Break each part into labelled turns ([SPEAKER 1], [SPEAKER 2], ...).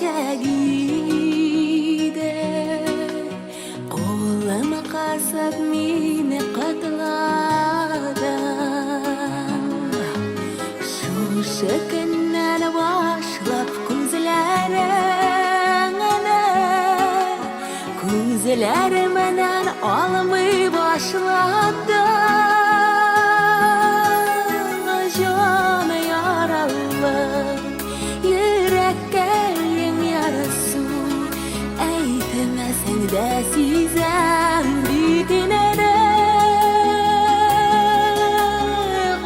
[SPEAKER 1] şagide Qo'lima qasab meni qatladam Shu kundan boshlab ko'zlarimdan olmay boshladi Jon yaralli yurakka yarasi aytmasang-da sezam bitinadi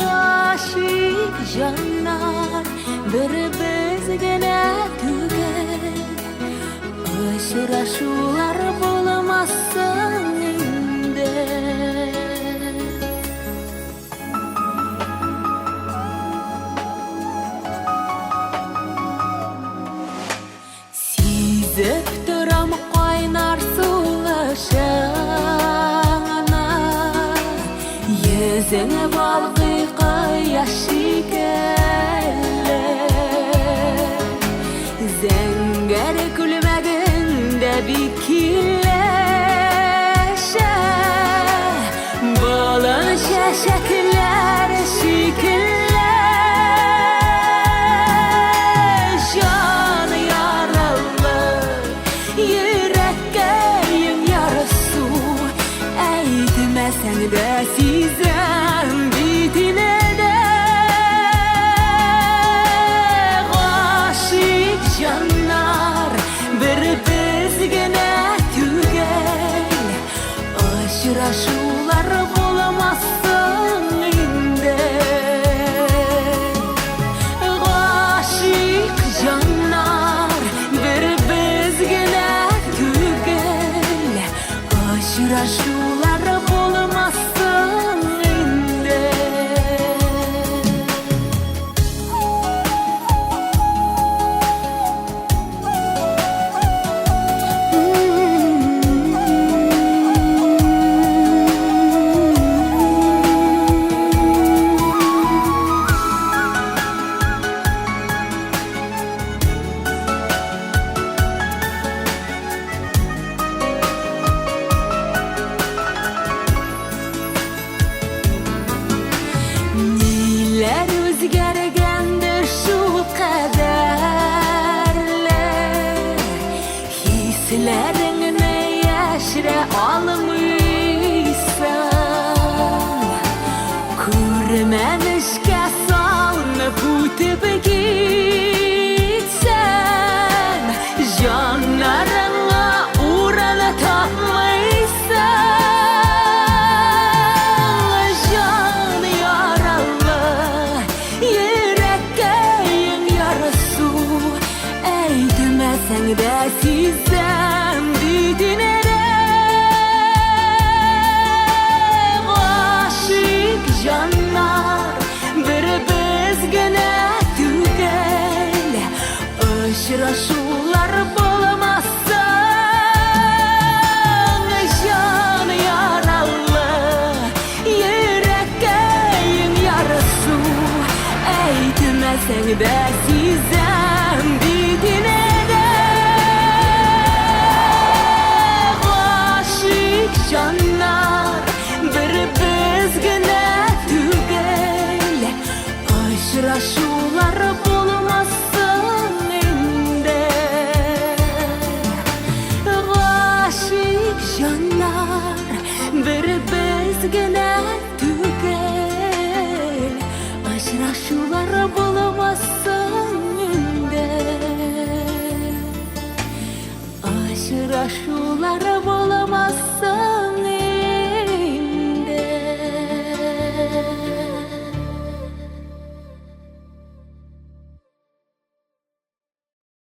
[SPEAKER 1] G'oshiq jonlar bir bizgina tugar Uchrashuvlar bo'lmasin endi Sezib turam qaynar suvashingni Yuzing balqi quyosh shekilli Zangar kulmaganda bikillasha Bo'linsha shaklar shekilli Jon yaralli yurakka yarasi aytmasang-da sezam bitinadi G'oshiq jonlar bir bizgina tugal Uchrashuvlar bo'lmasin endi G'oshiq jonlar bir bizgina tugal Uchrashuvlar bo'lmasin endi Nelar o'zgargandi shu qadarli Hislaringni yashira olmaysan Ko'rmanishga solinib o'tib ketsan Jonlaringga o'rni topmaysan Jon yaralli yurakka yarasi aytmasang-da sezam bitinadi G'oshiq jonlar bir bizgina tugal Uchrashuvlar bo'lmasin Jon yaralli yurakka yarasi aytmasang-da sezam bitinadi G'oshiq jonlar bir bizgina tugal Uchrashuvlar bo'lmasin endi G'oshiq jonlar bir bizgina tugal Uchrashuvlar bo'lmasin endi Uchrashuvlar bo'lmasin